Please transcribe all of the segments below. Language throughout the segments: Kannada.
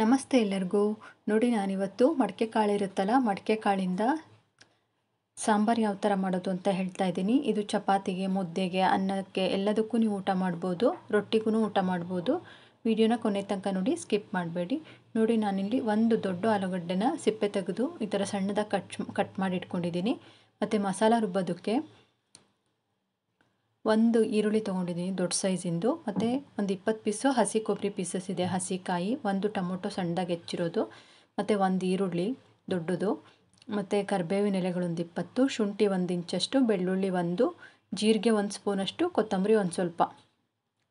ನಮಸ್ತೆ ಎಲ್ಲರಿಗೂ. ನೋಡಿ, ನಾನಿವತ್ತು ಮಡಿಕೆ ಕಾಳು ಇರುತ್ತಲ್ಲ, ಮಡಿಕೆ ಕಾಳಿಂದ ಸಾಂಬಾರು ಯಾವ ಥರ ಮಾಡೋದು ಅಂತ ಹೇಳ್ತಾ ಇದ್ದೀನಿ. ಇದು ಚಪಾತಿಗೆ, ಮುದ್ದೆಗೆ, ಅನ್ನಕ್ಕೆ ಎಲ್ಲದಕ್ಕೂ ನೀವು ಊಟ ಮಾಡ್ಬೋದು, ರೊಟ್ಟಿಗೂ ಊಟ ಮಾಡ್ಬೋದು. ವಿಡಿಯೋನ ಕೊನೆ ತನಕ ನೋಡಿ, ಸ್ಕಿಪ್ ಮಾಡಬೇಡಿ. ನೋಡಿ, ನಾನಿಲ್ಲಿ ಒಂದು ದೊಡ್ಡ ಆಲೂಗಡ್ಡೆನ ಸಿಪ್ಪೆ ತೆಗೆದು ಈ ಥರ ಸಣ್ಣದಾಗಿ ಕಟ್ ಮಾಡಿ ಇಟ್ಕೊಂಡಿದ್ದೀನಿ. ಮತ್ತು ಮಸಾಲ ರುಬ್ಬೋದಕ್ಕೆ ಒಂದು ಈರುಳ್ಳಿ ತೊಗೊಂಡಿದ್ದೀನಿ ದೊಡ್ಡ ಸೈಜಿಂದು, ಮತ್ತು ಒಂದು 20 ಪೀಸು ಹಸಿ ಕೊಬ್ಬರಿ ಪೀಸಸ್ ಇದೆ, ಹಸಿಕಾಯಿ, ಒಂದು ಟೊಮೊಟೊ ಸಣ್ಣದಾಗಿ ಹೆಚ್ಚಿರೋದು, ಮತ್ತು ಒಂದು ಈರುಳ್ಳಿ ದೊಡ್ಡದು, ಮತ್ತು ಕರಿಬೇವಿನ ಎಲೆಗಳು ಒಂದು 20, ಶುಂಠಿ 1 ಇಂಚಷ್ಟು, ಬೆಳ್ಳುಳ್ಳಿ 1, ಜೀರಿಗೆ 1 ಸ್ಪೂನಷ್ಟು, ಕೊತ್ತಂಬರಿ ಒಂದು ಸ್ವಲ್ಪ.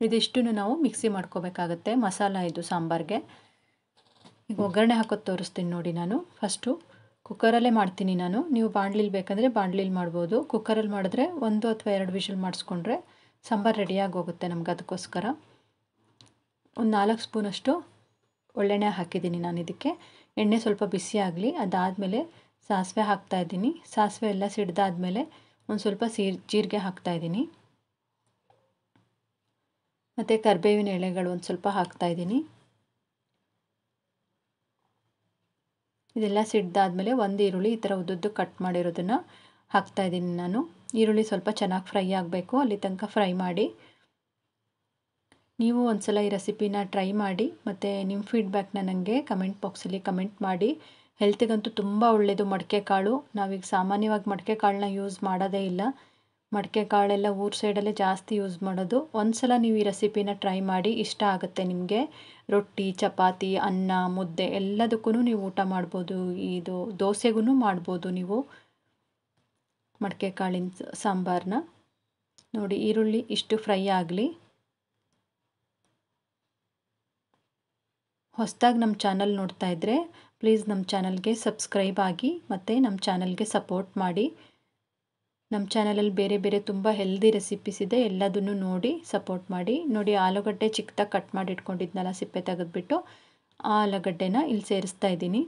ಇದಿಷ್ಟನ್ನು ನಾವು ಮಿಕ್ಸಿ ಮಾಡ್ಕೋಬೇಕಾಗತ್ತೆ. ಮಸಾಲ ಇದು ಸಾಂಬಾರಿಗೆ. ಈಗ ಒಗ್ಗರಣೆ ಹಾಕೋದು ತೋರಿಸ್ತೀನಿ ನೋಡಿ. ನಾನು ಫಸ್ಟು ಕುಕ್ಕರಲ್ಲೇ ಮಾಡ್ತೀನಿ ನಾನು. ನೀವು ಬಾಣಲಿಲಿ ಬೇಕಂದರೆ ಬಾಣಲಿಲಿ ಮಾಡ್ಬೋದು. ಕುಕ್ಕರಲ್ಲಿ ಮಾಡಿದ್ರೆ 1 ಅಥವಾ 2 ವಿಷಲ್ ಮಾಡಿಸ್ಕೊಂಡ್ರೆ ಸಾಂಬಾರು ರೆಡಿಯಾಗಿ ಹೋಗುತ್ತೆ ನಮ್ಗೆ. ಅದಕ್ಕೋಸ್ಕರ ಒಂದು 4 ಸ್ಪೂನಷ್ಟು ಒಳ್ಳೆಣ್ಣೆ ಹಾಕಿದ್ದೀನಿ ನಾನು. ಇದಕ್ಕೆ ಎಣ್ಣೆ ಸ್ವಲ್ಪ ಬಿಸಿ ಆಗಲಿ. ಅದಾದಮೇಲೆ ಸಾಸಿವೆ ಹಾಕ್ತಾಯಿದ್ದೀನಿ. ಸಾಸಿವೆ ಎಲ್ಲ ಸಿಡ್ದಾದ್ಮೇಲೆ ಒಂದು ಸ್ವಲ್ಪ ಜೀರಿಗೆ ಹಾಕ್ತಾಯಿದ್ದೀನಿ, ಮತ್ತು ಕರಿಬೇವಿನ ಎಲೆಗಳು ಒಂದು ಸ್ವಲ್ಪ ಹಾಕ್ತಾಯಿದ್ದೀನಿ. ಇದೆಲ್ಲ ಸಿಡ್ದಾದ್ಮೇಲೆ ಒಂದು ಈರುಳ್ಳಿ ಈ ಥರ ಉದ್ದುದ್ದು ಕಟ್ ಮಾಡಿರೋದನ್ನು ಹಾಕ್ತಾಯಿದ್ದೀನಿ ನಾನು. ಈರುಳ್ಳಿ ಸ್ವಲ್ಪ ಚೆನ್ನಾಗಿ ಫ್ರೈ ಆಗಬೇಕು, ಅಲ್ಲಿ ತನಕ ಫ್ರೈ ಮಾಡಿ. ನೀವು ಒಂದ್ಸಲ ಈ ರೆಸಿಪಿನ ಟ್ರೈ ಮಾಡಿ, ಮತ್ತು ನಿಮ್ಮ ಫೀಡ್ಬ್ಯಾಕ್ನ ನನಗೆ ಕಮೆಂಟ್ ಬಾಕ್ಸಲ್ಲಿ ಕಮೆಂಟ್ ಮಾಡಿ. ಹೆಲ್ತಿಗಂತೂ ತುಂಬ ಒಳ್ಳೆಯದು ಮಡಿಕೆ ಕಾಳು. ನಾವೀಗ ಸಾಮಾನ್ಯವಾಗಿ ಮಡಿಕೆ ಕಾಳನ್ನ ಯೂಸ್ ಮಾಡೋದೇ ಇಲ್ಲ. ಮಡಿಕೆ ಕಾಳೆಲ್ಲ ಊರ ಸೈಡಲ್ಲೇ ಜಾಸ್ತಿ ಯೂಸ್ ಮಾಡೋದು. ಒಂದ್ಸಲ ನೀವು ಈ ರೆಸಿಪಿನ ಟ್ರೈ ಮಾಡಿ, ಇಷ್ಟ ಆಗುತ್ತೆ ನಿಮಗೆ. ರೊಟ್ಟಿ, ಚಪಾತಿ, ಅನ್ನ, ಮುದ್ದೆ ಎಲ್ಲದಕ್ಕೂ ನೀವು ಊಟ ಮಾಡ್ಬೋದು. ಇದು ದೋಸೆಗೂ ಮಾಡ್ಬೋದು ನೀವು ಮಡಿಕೆ ಕಾಳಿನ ಸಾಂಬಾರನ್ನ. ನೋಡಿ, ಈರುಳ್ಳಿ ಇಷ್ಟು ಫ್ರೈ ಆಗಲಿ. ಹೊಸದಾಗಿ ನಮ್ಮ ಚಾನಲ್ ನೋಡ್ತಾ ಇದ್ದರೆ ಪ್ಲೀಸ್ ನಮ್ಮ ಚಾನಲ್ಗೆ ಸಬ್ಸ್ಕ್ರೈಬ್ ಆಗಿ, ಮತ್ತು ನಮ್ಮ ಚಾನಲ್ಗೆ ಸಪೋರ್ಟ್ ಮಾಡಿ. ನಮ್ಮ ಚಾನಲಲ್ಲಿ ಬೇರೆ ಬೇರೆ ತುಂಬ ಹೆಲ್ದಿ ರೆಸಿಪೀಸ್ ಇದೆ, ಎಲ್ಲದನ್ನು ನೋಡಿ ಸಪೋರ್ಟ್ ಮಾಡಿ. ನೋಡಿ, ಆಲೂಗಡ್ಡೆ ಚಿಕ್ಕದಾಗಿ ಕಟ್ ಮಾಡಿ ಇಟ್ಕೊಂಡಿದ್ನಲ್ಲ ಸಿಪ್ಪೆ ತೆಗೆದುಬಿಟ್ಟು, ಆ ಆಲೂಗಡ್ಡೆನ ಇಲ್ಲಿ ಸೇರಿಸ್ತಾ ಇದ್ದೀನಿ.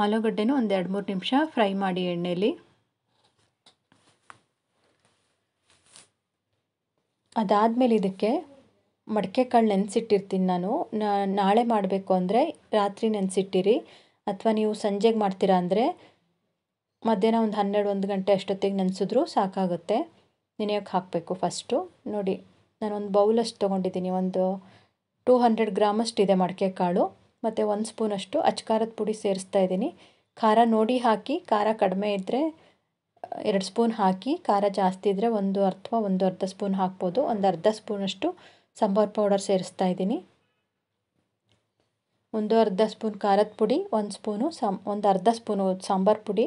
ಆಲೂಗಡ್ಡೆನೂ ಒಂದು 2-3 ನಿಮಿಷ ಫ್ರೈ ಮಾಡಿ ಎಣ್ಣೆಯಲ್ಲಿ. ಅದಾದಮೇಲೆ ಇದಕ್ಕೆ ಮಡಿಕೆ ಕಾಳು ನೆನೆಸಿಟ್ಟಿರ್ತೀನಿ ನಾನು. ನಾಳೆ ಮಾಡಬೇಕು ಅಂದರೆ ರಾತ್ರಿ ನೆನೆಸಿಟ್ಟಿರಿ, ಅಥವಾ ನೀವು ಸಂಜೆಗೆ ಮಾಡ್ತೀರಾ ಅಂದರೆ ಮಧ್ಯಾಹ್ನ ಒಂದು 12-1 ಗಂಟೆ ಅಷ್ಟೊತ್ತಿಗೆ ನೆನೆಸಿದ್ರೂ ಸಾಕಾಗುತ್ತೆ. ನೆನೆಯೋಕ್ಕೆ ಹಾಕಬೇಕು ಫಸ್ಟು. ನೋಡಿ, ನಾನೊಂದು ಬೌಲಷ್ಟು ತೊಗೊಂಡಿದ್ದೀನಿ. ಒಂದು 200 ಗ್ರಾಮಷ್ಟಿದೆ ಮಡಿಕೆ ಕಾಳು, ಮತ್ತು 1 ಸ್ಪೂನಷ್ಟು ಅಚ್ಕಾರದ ಪುಡಿ ಸೇರಿಸ್ತಾ ಇದ್ದೀನಿ. ಖಾರ ನೋಡಿ ಹಾಕಿ. ಖಾರ ಕಡಿಮೆ ಇದ್ದರೆ 2 ಸ್ಪೂನ್ ಹಾಕಿ, ಖಾರ ಜಾಸ್ತಿ ಇದ್ದರೆ 1 ಅಥವಾ 1.5 ಸ್ಪೂನ್ ಹಾಕ್ಬೋದು. ಒಂದು ಅರ್ಧ ಸ್ಪೂನಷ್ಟು ಸಾಂಬಾರು ಪೌಡರ್ ಸೇರಿಸ್ತಾ ಇದ್ದೀನಿ. 1.5 ಸ್ಪೂನ್ ಖಾರದ ಪುಡಿ, 1 ಸ್ಪೂನು ಒಂದು ಅರ್ಧ ಸ್ಪೂನು ಸಾಂಬಾರು ಪುಡಿ,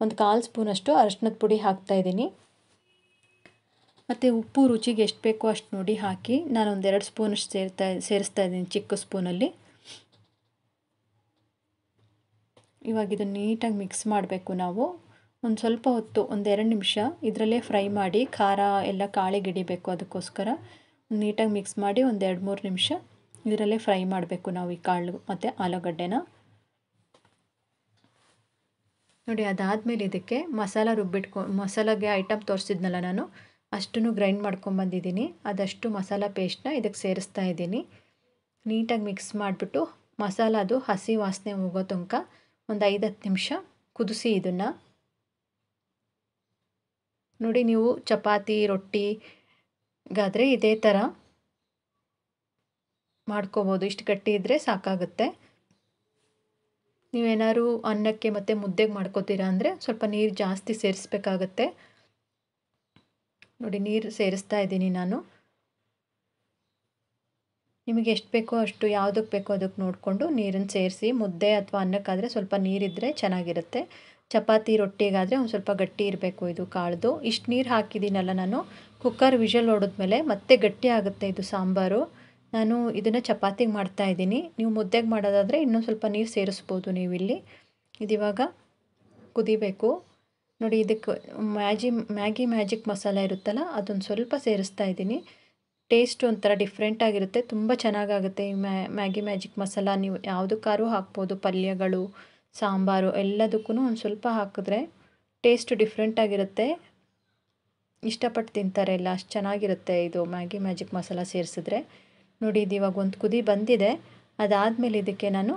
1/4 ಸ್ಪೂನಷ್ಟು ಅರಿಶಿನದ ಪುಡಿ ಹಾಕ್ತಾಯಿದ್ದೀನಿ. ಮತ್ತು ಉಪ್ಪು ರುಚಿಗೆ ಎಷ್ಟು ಬೇಕೋ ಅಷ್ಟು ನೋಡಿ ಹಾಕಿ. ನಾನೊಂದು 2 ಸ್ಪೂನಷ್ಟು ಸೇರಿಸ್ತಾ ಇದ್ದೀನಿ ಚಿಕ್ಕ ಸ್ಪೂನಲ್ಲಿ. ಇವಾಗ ಇದನ್ನು ನೀಟಾಗಿ ಮಿಕ್ಸ್ ಮಾಡಬೇಕು ನಾವು. ಒಂದು ಸ್ವಲ್ಪ ಹೊತ್ತು, ಒಂದು 2 ನಿಮಿಷ ಇದರಲ್ಲೇ ಫ್ರೈ ಮಾಡಿ. ಖಾರ ಎಲ್ಲ ಕಾಳಿಗೆ ಹಿಡಿಬೇಕು, ಅದಕ್ಕೋಸ್ಕರ ನೀಟಾಗಿ ಮಿಕ್ಸ್ ಮಾಡಿ ಒಂದು 2-3 ನಿಮಿಷ ಇದರಲ್ಲೇ ಫ್ರೈ ಮಾಡಬೇಕು ನಾವು ಈ ಕಾಳು ಮತ್ತು ಆಲೂಗಡ್ಡೆನ. ನೋಡಿ, ಅದಾದಮೇಲೆ ಇದಕ್ಕೆ ಮಸಾಲ ಮಸಾಲಾಗೆ ಐಟಮ್ ತೋರಿಸಿದ್ನಲ್ಲ ನಾನು, ಅಷ್ಟನ್ನು ಗ್ರೈಂಡ್ ಮಾಡ್ಕೊಂಬಂದಿದ್ದೀನಿ. ಅದಷ್ಟು ಮಸಾಲ ಪೇಸ್ಟ್ನ ಇದಕ್ಕೆ ಸೇರಿಸ್ತಾ ಇದ್ದೀನಿ. ನೀಟಾಗಿ ಮಿಕ್ಸ್ ಮಾಡಿಬಿಟ್ಟು ಮಸಾಲ ಅದು ಹಸಿ ವಾಸನೆ ಹೋಗೋ ತನಕ ಒಂದು 5-10 ನಿಮಿಷ ಕುದಿಸಿ ಇದನ್ನು. ನೋಡಿ, ನೀವು ಚಪಾತಿ, ರೊಟ್ಟಿಗಾದರೆ ಇದೇ ಥರ ಮಾಡ್ಕೋಬೋದು. ಇಷ್ಟು ಗಟ್ಟಿ ಇದ್ದರೆ ಸಾಕಾಗುತ್ತೆ. ನೀವೇನಾದ್ರು ಅನ್ನಕ್ಕೆ ಮತ್ತು ಮುದ್ದೆಗೆ ಮಾಡ್ಕೋತೀರಾ ಅಂದರೆ ಸ್ವಲ್ಪ ನೀರು ಜಾಸ್ತಿ ಸೇರಿಸ್ಬೇಕಾಗತ್ತೆ. ನೋಡಿ, ನೀರು ಸೇರಿಸ್ತಾ ಇದ್ದೀನಿ ನಾನು. ನಿಮಗೆ ಎಷ್ಟು ಬೇಕೋ ಅಷ್ಟು, ಯಾವುದಕ್ಕೆ ಬೇಕೋ ಅದಕ್ಕೆ ನೋಡಿಕೊಂಡು ನೀರನ್ನು ಸೇರಿಸಿ. ಮುದ್ದೆ ಅಥವಾ ಅನ್ನಕ್ಕಾದರೆ ಸ್ವಲ್ಪ ನೀರಿದ್ದರೆ ಚೆನ್ನಾಗಿರುತ್ತೆ. ಚಪಾತಿ, ರೊಟ್ಟಿಗಾದರೆ ಒಂದು ಸ್ವಲ್ಪ ಗಟ್ಟಿ ಇರಬೇಕು ಇದು ಕಾಳ್ದು. ಇಷ್ಟು ನೀರು ಹಾಕಿದ್ದೀನಲ್ಲ ನಾನು, ಕುಕ್ಕರ್ ವಿಷಲ್ ಹೊಡೆದ್ಮೇಲೆ ಮತ್ತೆ ಗಟ್ಟಿ ಆಗುತ್ತೆ ಇದು ಸಾಂಬಾರು. ನಾನು ಇದನ್ನು ಚಪಾತಿಗೆ ಮಾಡ್ತಾಯಿದ್ದೀನಿ. ನೀವು ಮುದ್ದೆಗೆ ಮಾಡೋದಾದರೆ ಇನ್ನೊಂದು ಸ್ವಲ್ಪ ನೀರು ಸೇರಿಸ್ಬೋದು ನೀವಿಲ್ಲಿ. ಇದಿವಾಗ ಕುದಿಬೇಕು. ನೋಡಿ, ಇದಕ್ಕೆ ಮ್ಯಾಗಿ ಮ್ಯಾಜಿಕ್ ಮಸಾಲ ಇರುತ್ತಲ್ಲ, ಅದೊಂದು ಸ್ವಲ್ಪ ಸೇರಿಸ್ತಾ ಇದ್ದೀನಿ. ಟೇಸ್ಟ್ ಒಂಥರ ಡಿಫ್ರೆಂಟಾಗಿರುತ್ತೆ, ತುಂಬ ಚೆನ್ನಾಗಾಗುತ್ತೆ ಈ ಮ್ಯಾಗಿ ಮ್ಯಾಜಿಕ್ ಮಸಾಲ. ನೀವು ಯಾವುದಕ್ಕಾದ್ರೂ ಹಾಕ್ಬೋದು, ಪಲ್ಯಗಳು, ಸಾಂಬಾರು ಎಲ್ಲದಕ್ಕೂ ಒಂದು ಸ್ವಲ್ಪ ಹಾಕಿದ್ರೆ ಟೇಸ್ಟ್ ಡಿಫ್ರೆಂಟಾಗಿರುತ್ತೆ. ಇಷ್ಟಪಟ್ಟು ತಿಂತಾರೆ ಎಲ್ಲ, ಅಷ್ಟು ಚೆನ್ನಾಗಿರುತ್ತೆ ಇದು ಮ್ಯಾಗಿ ಮ್ಯಾಜಿಕ್ ಮಸಾಲ ಸೇರಿಸಿದ್ರೆ. ನೋಡಿ, ಇದು ಇವಾಗ ಒಂದು ಕುದಿ ಬಂದಿದೆ. ಅದಾದಮೇಲೆ ಇದಕ್ಕೆ ನಾನು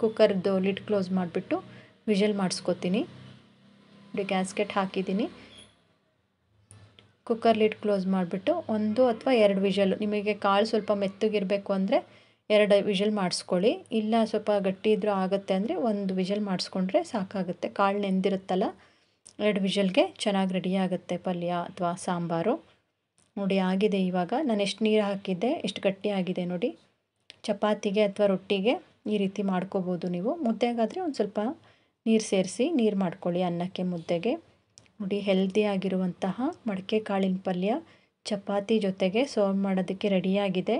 ಕುಕ್ಕರ್ದು ಲಿಡ್ ಕ್ಲೋಸ್ ಮಾಡಿಬಿಟ್ಟು ವಿಷಲ್ ಮಾಡಿಸ್ಕೊತೀನಿ. ನೋಡಿ ಗ್ಯಾಸ್ಕೆಟ್ ಹಾಕಿದ್ದೀನಿ. ಕುಕ್ಕರ್ ಲಿಡ್ ಕ್ಲೋಸ್ ಮಾಡಿಬಿಟ್ಟು 1 ಅಥವಾ 2 ವಿಷಲ್, ನಿಮಗೆ ಕಾಳು ಸ್ವಲ್ಪ ಮೆತ್ತಗಿರಬೇಕು ಅಂದರೆ 2 ವಿಷಲ್ ಮಾಡಿಸ್ಕೊಳ್ಳಿ. ಇಲ್ಲ ಸ್ವಲ್ಪ ಗಟ್ಟಿ ಇದ್ರೂ ಆಗುತ್ತೆ ಅಂದರೆ 1 ವಿಷಲ್ ಮಾಡಿಸ್ಕೊಂಡ್ರೆ ಸಾಕಾಗುತ್ತೆ. ಕಾಳು ನೆಂದಿರುತ್ತಲ್ಲ, 2 ವಿಷಲ್ಗೆ ಚೆನ್ನಾಗಿ ರೆಡಿ ಆಗುತ್ತೆ ಪಲ್ಯ ಅಥವಾ ಸಾಂಬಾರು. ನೋಡಿ ಆಗಿದೆ. ಇವಾಗ ನಾನು ಎಷ್ಟು ನೀರು ಹಾಕಿದ್ದೆ, ಎಷ್ಟು ಗಟ್ಟಿ ಆಗಿದೆ ನೋಡಿ. ಚಪಾತಿಗೆ ಅಥವಾ ರೊಟ್ಟಿಗೆ ಈ ರೀತಿ ಮಾಡ್ಕೋಬೋದು ನೀವು. ಮುದ್ದೆಗಾದರೆ ಒಂದು ಸ್ವಲ್ಪ ನೀರು ಸೇರಿಸಿ ನೀರು ಮಾಡ್ಕೊಳ್ಳಿ ಅನ್ನಕ್ಕೆ, ಮುದ್ದೆಗೆ. ನೋಡಿ ಹೆಲ್ದಿ ಆಗಿರುವಂತಹ ಮಡಕೆ ಕಾಳಿನ ಪಲ್ಯ ಚಪಾತಿ ಜೊತೆಗೆ ಸರ್ವ್ ಮಾಡೋದಕ್ಕೆ ರೆಡಿಯಾಗಿದೆ.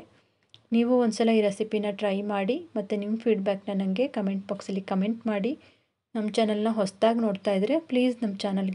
ನೀವು ಒಂದ್ಸಲ ಈ ರೆಸಿಪಿನ ಟ್ರೈ ಮಾಡಿ ಮತ್ತು ನಿಮ್ಮ ಫೀಡ್ಬ್ಯಾಕ್ನ ನನಗೆ ಕಮೆಂಟ್ ಬಾಕ್ಸಲ್ಲಿ ಕಮೆಂಟ್ ಮಾಡಿ. ನಮ್ಮ ಚಾನಲ್ನ ಹೊಸದಾಗಿ ನೋಡ್ತಾ ಇದ್ದರೆ ಪ್ಲೀಸ್ ನಮ್ಮ ಚಾನಲ್ಗೆ